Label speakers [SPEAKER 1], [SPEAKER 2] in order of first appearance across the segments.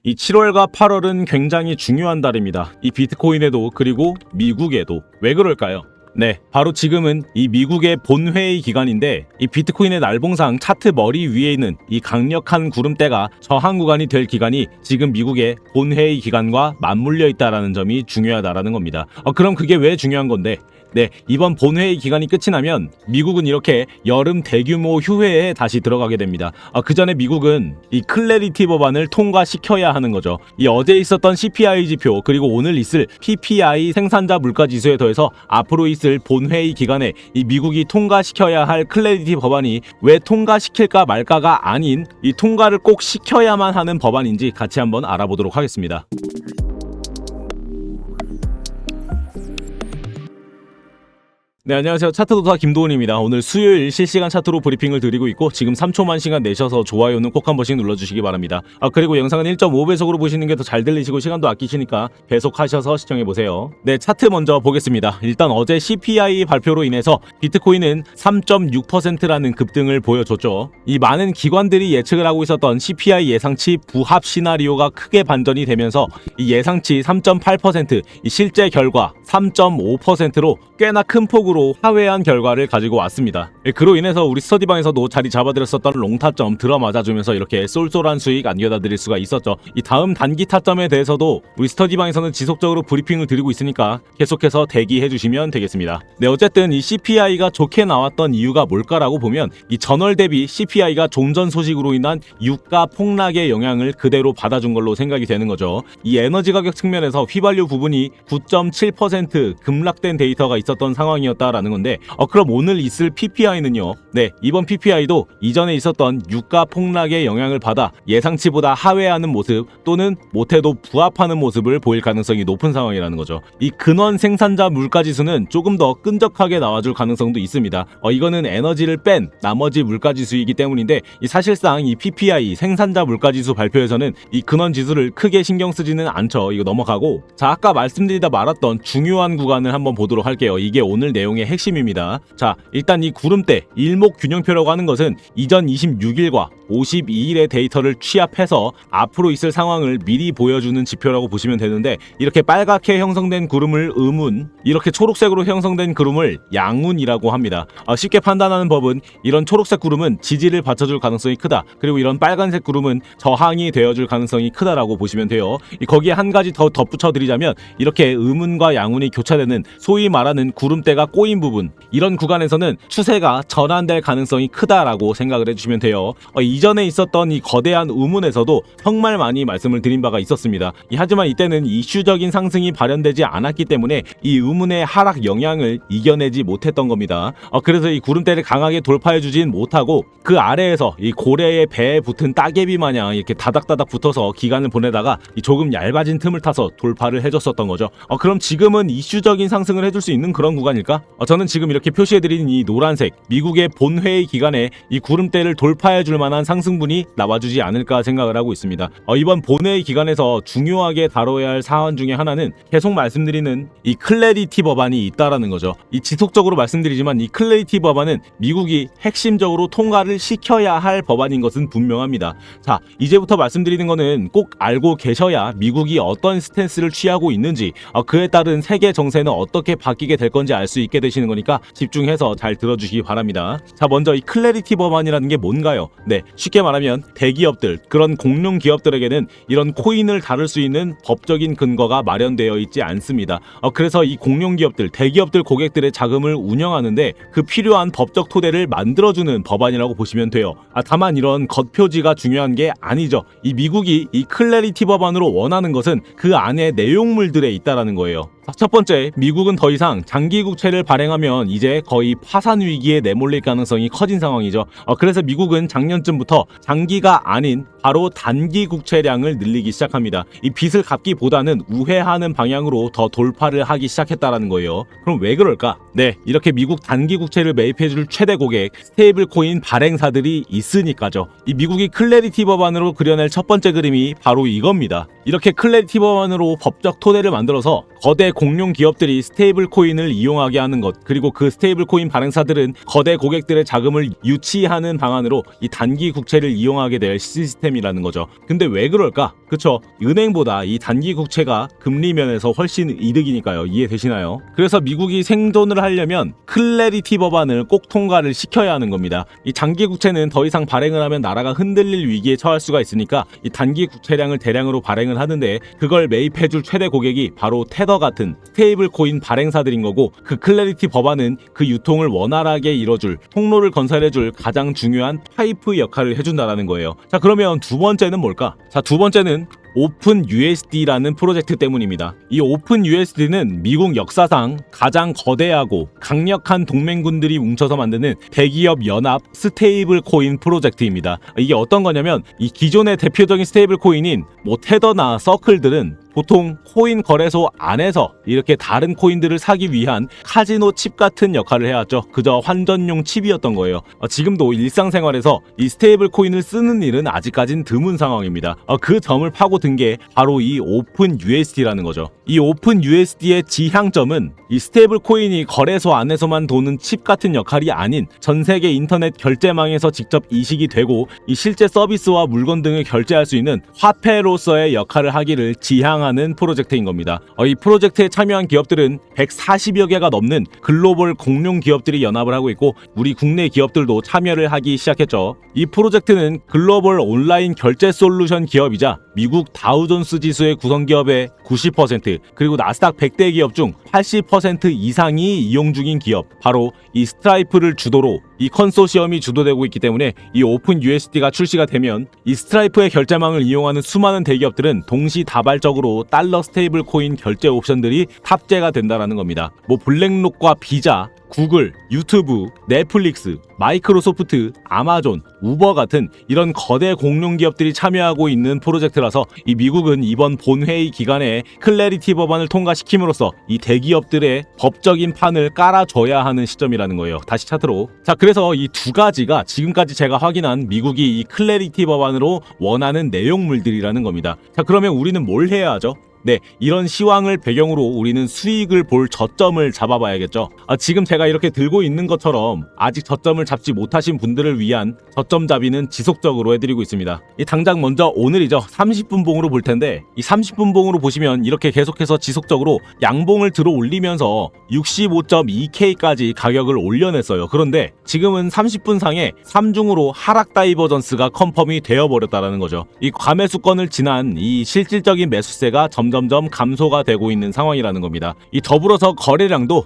[SPEAKER 1] 이 7월과 8월은 굉장히 중요한 달입니다. 이 비트코인에도 그리고 미국에도. 왜 그럴까요? 네, 바로 지금은 이 미국의 본회의 기간인데 이 비트코인의 날봉상 차트 머리 위에 있는 이 강력한 구름대가 저항 구간이 될 기간이 지금 미국의 본회의 기간과 맞물려 있다라는 점이 중요하다라는 겁니다. 그럼 그게 왜 중요한 건데? 네, 이번 본회의 기간이 끝이 나면 미국은 이렇게 여름 대규모 휴회에 다시 들어가게 됩니다. 그 전에 미국은 이 클래리티 법안을 통과시켜야 하는 거죠. 이 어제 있었던 CPI 지표 그리고 오늘 있을 PPI 생산자 물가 지수에 더해서 앞으로 있을 본회의 기간에 이 미국이 통과시켜야 할 클래리티 법안이 왜 통과시킬까 말까가 아닌 이 통과를 꼭 시켜야만 하는 법안인지 같이 한번 알아보도록 하겠습니다. 네, 안녕하세요. 차트도사 김도훈입니다. 오늘 수요일 실시간 차트로 브리핑을 드리고 있고 지금 3초만 시간 내셔서 좋아요는 꼭 한 번씩 눌러주시기 바랍니다. 그리고 영상은 1.5배속으로 보시는 게 더 잘 들리시고 시간도 아끼시니까 배속하셔서 시청해보세요. 네, 차트 먼저 보겠습니다. 일단 어제 CPI 발표로 인해서 비트코인은 3.6%라는 급등을 보여줬죠. 이 많은 기관들이 예측을 하고 있었던 CPI 예상치 부합 시나리오가 크게 반전이 되면서 이 예상치 3.8%, 이 실제 결과 3.5%로 꽤나 큰 폭으로 하회한 결과를 가지고 왔습니다. 그로 인해서 우리 스터디방에서도 자리 잡아드렸었던 롱타점 들어맞아주면서 이렇게 쏠쏠한 수익 안겨다 드릴 수가 있었죠. 이 다음 단기 타점에 대해서도 우리 스터디방에서는 지속적으로 브리핑을 드리고 있으니까 계속해서 대기해주시면 되겠습니다. 네, 어쨌든 이 CPI가 좋게 나왔던 이유가 뭘까라고 보면 이 전월 대비 CPI가 종전 소식으로 인한 유가 폭락의 영향을 그대로 받아준 걸로 생각이 되는 거죠. 이 에너지 가격 측면에서 휘발유 부분이 9.7% 급락된 데이터가 있었던 상황이었다라는 건데 그럼 오늘 있을 PPI는요. 네, 이번 PPI도 이전에 있었던 유가 폭락의 영향을 받아 예상치보다 하회하는 모습 또는 못해도 부합하는 모습을 보일 가능성이 높은 상황이라는 거죠. 이 근원 생산자 물가지수는 조금 더 끈적하게 나와줄 가능성도 있습니다. 이거는 에너지를 뺀 나머지 물가지수이기 때문인데 사실상 이 PPI 생산자 물가지수 발표에서는 이 근원 지수를 크게 신경 쓰지는 않죠. 이거 넘어가고, 자, 아까 말씀드리다 말았던 중요한 구간을 한번 보도록 할게요. 이게 오늘 내용의 핵심입니다. 자, 일단 이 구름대 일목균형표라고 하는 것은 이전 26일과 52일의 데이터를 취합해서 앞으로 있을 상황을 미리 보여주는 지표라고 보시면 되는데, 이렇게 빨갛게 형성된 구름을 음운, 이렇게 초록색으로 형성된 구름을 양운이라고 합니다. 쉽게 판단하는 법은 이런 초록색 구름은 지지를 받쳐줄 가능성이 크다, 그리고 이런 빨간색 구름은 저항이 되어줄 가능성이 크다라고 보시면 돼요. 거기에 한 가지 더 덧붙여 드리자면 이렇게 음운과 양운이 교차되는 소위 말하는 구름대가 꼬인 부분, 이런 구간에서는 추세가 전환될 가능성이 크다라고 생각을 해주시면 돼요. 이전에 있었던 이 거대한 음운에서도 정말 많이 말씀을 드린 바가 있었습니다. 하지만 이때는 이슈적인 상승이 발현되지 않았기 때문에 이 음운의 하락 영향을 이겨내지 못했던 겁니다. 그래서 이 구름대를 강하게 돌파해주진 못하고 그 아래에서 이 고래의 배에 붙은 따개비 마냥 이렇게 다닥다닥 붙어서 기간을 보내다가 이 조금 얇아진 틈을 타서 돌파를 해줬었던 거죠. 그럼 지금은 이슈적인 상승을 해줄 수 있는 그런 구간일까? 저는 지금 이렇게 표시해드린 이 노란색 미국의 본회의 기간에 이 구름대를 돌파해줄 만한 상승분이 나와주지 않을까 생각을 하고 있습니다. 이번 본회의 기간에서 중요하게 다뤄야 할 사안 중에 하나는 계속 말씀드리는 이 클래리티 법안이 있다라는 거죠. 이 지속적으로 말씀드리지만 이 클래리티 법안은 미국이 핵심적으로 통과를 시켜야 할 법안인 것은 분명합니다. 자, 이제부터 말씀드리는 거는 꼭 알고 계셔야 미국이 어떤 스탠스를 취하고 있는지, 그에 따른 세계 정세는 어떻게 바뀌게 될 건지 알 수 있게 되시는 거니까 집중해서 잘 들어주시기 바랍니다. 자, 먼저 이 클래리티 법안이라는 게 뭔가요? 네, 쉽게 말하면 대기업들, 그런 공룡 기업들에게는 이런 코인을 다룰 수 있는 법적인 근거가 마련되어 있지 않습니다. 그래서 이 공룡 기업들, 대기업들 고객들의 자금을 운영하는데 그 필요한 법적 토대를 만들어주는 법안이라고 보시면 돼요. 다만 이런 겉표지가 중요한 게 아니죠. 이 미국이 이 클래리티 법안으로 원하는 것은 그 안에 내용물들에 있다라는 거예요. 첫 번째, 미국은 더 이상 장기 국채를 발행하면 이제 거의 파산 위기에 내몰릴 가능성이 커진 상황이죠. 그래서 미국은 작년쯤부터 장기가 아닌 바로 단기 국채량을 늘리기 시작합니다. 이 빚을 갚기보다는 우회하는 방향으로 더 돌파를 하기 시작했다라는 거예요. 그럼 왜 그럴까? 네, 이렇게 미국 단기 국채를 매입해줄 최대 고객 스테이블 코인 발행사들이 있으니까죠. 이 미국이 클래리티 법안으로 그려낼 첫 번째 그림이 바로 이겁니다. 이렇게 클래리티 법안으로 법적 토대를 만들어서 거대 공룡 기업들이 스테이블 코인을 이용하게 하는 것, 그리고 그 스테이블 코인 발행사들은 거대 고객들의 자금을 유치하는 방안으로 이 단기 국채를 이용하게 될 시스템이라는 거죠. 근데 왜 그럴까? 그쵸? 은행보다 이 단기 국채가 금리 면에서 훨씬 이득이니까요. 이해되시나요? 그래서 미국이 생존을 하려면 클래리티 법안을 꼭 통과를 시켜야 하는 겁니다. 이 장기 국채는 더 이상 발행을 하면 나라가 흔들릴 위기에 처할 수가 있으니까 이 단기 국채량을 대량으로 발행을 하는데, 그걸 매입해줄 최대 고객이 바로 테더 같은 스테이블 코인 발행사들인 거고, 그 클래리티 법안은 그 유통을 원활하게 이뤄줄, 통로를 건설해줄 가장 중요한 파이프 역할을 해준다라는 거예요. 자, 그러면 두 번째는 뭘까? 자, 두 번째는 오픈 USD라는 프로젝트 때문입니다. 이 오픈 USD는 미국 역사상 가장 거대하고 강력한 동맹군들이 뭉쳐서 만드는 대기업 연합 스테이블 코인 프로젝트입니다. 이게 어떤 거냐면, 이 기존의 대표적인 스테이블 코인인 테더나 서클들은 보통 코인 거래소 안에서 이렇게 다른 코인들을 사기 위한 카지노 칩 같은 역할을 해왔죠. 그저 환전용 칩이었던 거예요. 지금도 일상생활에서 이 스테이블 코인을 쓰는 일은 아직까진 드문 상황입니다. 그 점을 파고든 게 바로 이 오픈 USD라는 거죠. 이 오픈 USD의 지향점은 이 스테이블 코인이 거래소 안에서만 도는 칩 같은 역할이 아닌 전 세계 인터넷 결제망에서 직접 이식이 되고 이 실제 서비스와 물건 등을 결제할 수 있는 화폐로서의 역할을 하기를 지향하는 프로젝트인 겁니다. 이 프로젝트에 참여한 기업들은 140여 개가 넘는 글로벌 공룡 기업들이 연합을 하고 있고, 우리 국내 기업들도 참여를 하기 시작했죠. 이 프로젝트는 글로벌 온라인 결제 솔루션 기업이자 미국 다우존스 지수의 구성 기업의 90%, 그리고 나스닥 100대 기업 중 80% 이상이 이용 중인 기업, 바로 이 스트라이프를 주도로 이 컨소시엄이 주도되고 있기 때문에 이 오픈 USD가 출시가 되면 이 스트라이프의 결제망을 이용하는 수많은 대기업들은 동시다발적으로 달러 스테이블 코인 결제 옵션들이 탑재가 된다라는 겁니다. 블랙록과 비자, 구글, 유튜브, 넷플릭스, 마이크로소프트, 아마존, 우버 같은 이런 거대 공룡 기업들이 참여하고 있는 프로젝트라서 이 미국은 이번 본회의 기간에 클래리티 법안을 통과시킴으로써 이 대기업들의 법적인 판을 깔아줘야 하는 시점이라는 거예요. 다시 차트로. 자, 그래서 이 두 가지가 지금까지 제가 확인한 미국이 이 클래리티 법안으로 원하는 내용물들이라는 겁니다. 자, 그러면 우리는 뭘 해야 하죠? 네, 이런 시황을 배경으로 우리는 수익을 볼 저점을 잡아봐야겠죠. 지금 제가 이렇게 들고 있는 것처럼 아직 저점을 잡지 못하신 분들을 위한 저점 잡이는 지속적으로 해드리고 있습니다. 당장 먼저 오늘이죠. 30분 봉으로 볼 텐데, 이 30분 봉으로 보시면 이렇게 계속해서 지속적으로 양봉을 들어 올리면서 65.2K까지 가격을 올려냈어요. 그런데 지금은 30분 상에 3중으로 하락 다이버전스가 컨펌이 되어버렸다는 거죠. 이 과매수권을 지난 이 실질적인 매수세가 점점점 감소가 되고 있는 상황이라는 겁니다. 이 더불어서 거래량도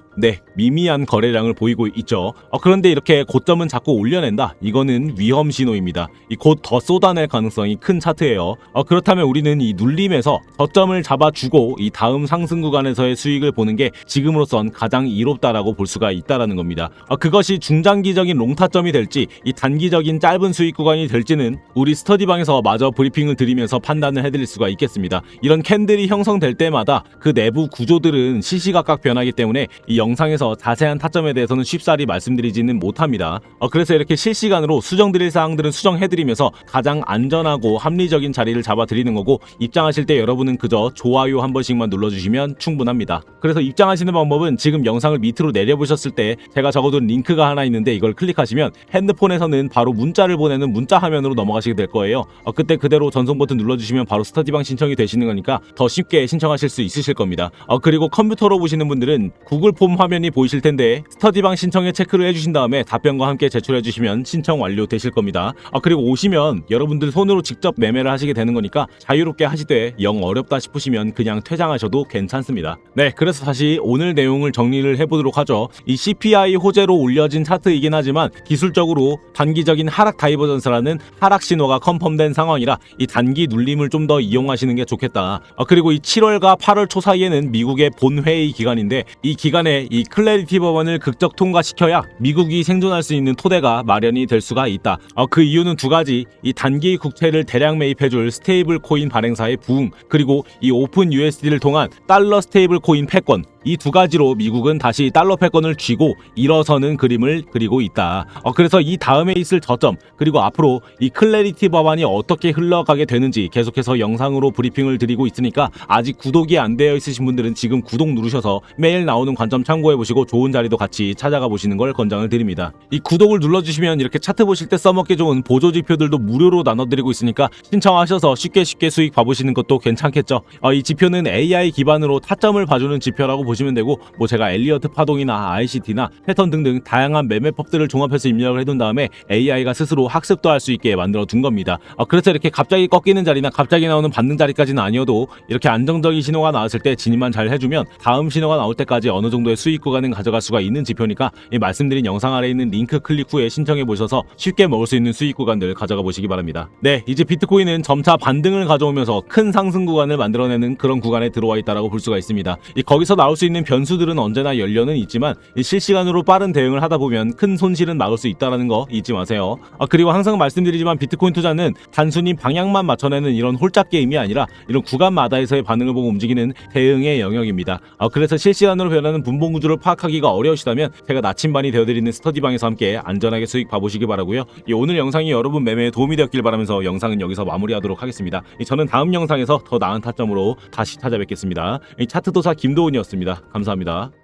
[SPEAKER 1] 미미한 거래량을 보이고 있죠. 그런데 이렇게 고점은 자꾸 올려낸다. 이거는 위험 신호입니다. 곧 더 쏟아낼 가능성이 큰 차트예요. 그렇다면 우리는 이 눌림에서 저점을 잡아주고 이 다음 상승 구간에서의 수익을 보는 게 지금으로선 가장 이롭다라고 볼 수가 있다라는 겁니다. 그것이 중장기적인 롱타점이 될지 이 단기적인 짧은 수익 구간이 될지는 우리 스터디방에서 마저 브리핑을 드리면서 판단을 해드릴 수가 있겠습니다. 이런 캔들이 형성될 때마다 그 내부 구조들은 시시각각 변하기 때문에 이 영상에서 자세한 타점에 대해서는 쉽사리 말씀드리지는 못합니다. 그래서 이렇게 실시간으로 수정드릴 사항들은 수정해드리면서 가장 안전하고 합리적인 자리를 잡아드리는 거고, 입장하실 때 여러분은 그저 좋아요 한 번씩만 눌러주시면 충분합니다. 그래서 입장하시는 방법은 지금 영상을 밑으로 내려보셨을 때 제가 적어둔 링크가 하나 있는데, 이걸 클릭하시면 핸드폰에서는 바로 문자를 보내는 문자 화면으로 넘어가시게 될 거예요. 그때 그대로 전송 버튼 눌러주시면 바로 스터디방 신청이 되시는 거니까 더 쉽게 신청하실 수 있으실 겁니다. 그리고 컴퓨터로 보시는 분들은 구글 폼 화면이 보이실 텐데, 스터디방 신청에 체크를 해주신 다음에 답변과 함께 제출해 주시면 신청 완료 되실 겁니다. 그리고 오시면 여러분들 손으로 직접 매매를 하시게 되는 거니까 자유롭게 하시되 영 어렵다 싶으시면 그냥 퇴장하셔도 괜찮습니다. 네, 그래서 다시 오늘 내용을 정리를 해보도록 하죠. 이 CPI 호재로 올려진 차트이긴 하지만 기술적으로 단기적인 하락 다이버전스라는 하락 신호가 컨펌된 상황이라 이 단기 눌림을 좀 더 이용하시는 게 좋겠다. 그리고 이 7월과 8월 초 사이에는 미국의 본회의 기간인데, 이 기간에 이 클래리티 법안을 극적 통과시켜야 미국이 생존할 수 있는 토대가 마련이 될 수가 있다. 그 이유는 두 가지, 이 단기 국채를 대량 매입해줄 스테이블 코인 발행사의 부흥, 그리고 이 오픈 USD를 통한 달러 스테이블 코인 패권, 이 두 가지로 미국은 다시 달러 패권을 쥐고 일어서는 그림을 그리고 있다. 그래서 이 다음에 있을 저점 그리고 앞으로 이 클래리티 법안이 어떻게 흘러가게 되는지 계속해서 영상으로 브리핑을 드리고 있으니까 아직 구독이 안 되어 있으신 분들은 지금 구독 누르셔서 매일 나오는 관점 참고해보시고 좋은 자리도 같이 찾아가 보시는 걸 권장을 드립니다. 이 구독을 눌러주시면 이렇게 차트 보실 때 써먹기 좋은 보조지표들도 무료로 나눠드리고 있으니까 신청하셔서 쉽게 수익 봐보시는 것도 괜찮겠죠. 이 지표는 AI 기반으로 타점을 봐주는 지표라고 보시면 되고 제가 엘리어트 파동이나 ICT나 패턴 등등 다양한 매매법들을 종합해서 입력을 해둔 다음에 AI가 스스로 학습도 할 수 있게 만들어 둔 겁니다. 그래서 이렇게 갑자기 꺾이는 자리나 갑자기 나오는 받는 자리까지는 아니어도 이렇게 안정적인 신호가 나왔을 때 진입만 잘 해주면 다음 신호가 나올 때까지 어느 정도의 수익 구간은 가져갈 수가 있는 지표니까 이 말씀드린 영상 아래에 있는 링크 클릭 후에 신청해 보셔서 쉽게 먹을 수 있는 수익 구간들 가져가 보시기 바랍니다. 네, 이제 비트코인은 점차 반등을 가져오면서 큰 상승 구간을 만들어내는 그런 구간에 들어와 있다라고 볼 수가 있습니다. 거기서 나올 수 있는 변수들은 언제나 열려는 있지만 실시간으로 빠른 대응을 하다 보면 큰 손실은 막을 수 있다라는 거 잊지 마세요. 그리고 항상 말씀드리지만 비트코인 투자는 단순히 방향만 맞춰내는 이런 홀짝 게임이 아니라 이런 구간마다에서의 반응을 보고 움직이는 대응의 영역입니다. 그래서 실시간으로 변하는 분봉 구조를 파악하기가 어려우시다면 제가 나침반이 되어드리는 스터디방에서 함께 안전하게 수익 봐보시기 바라고요. 오늘 영상이 여러분 매매에 도움이 되었길 바라면서 영상은 여기서 마무리하도록 하겠습니다. 저는 다음 영상에서 더 나은 타점으로 다시 찾아뵙겠습니다. 차트도사 김도훈이었습니다. 감사합니다.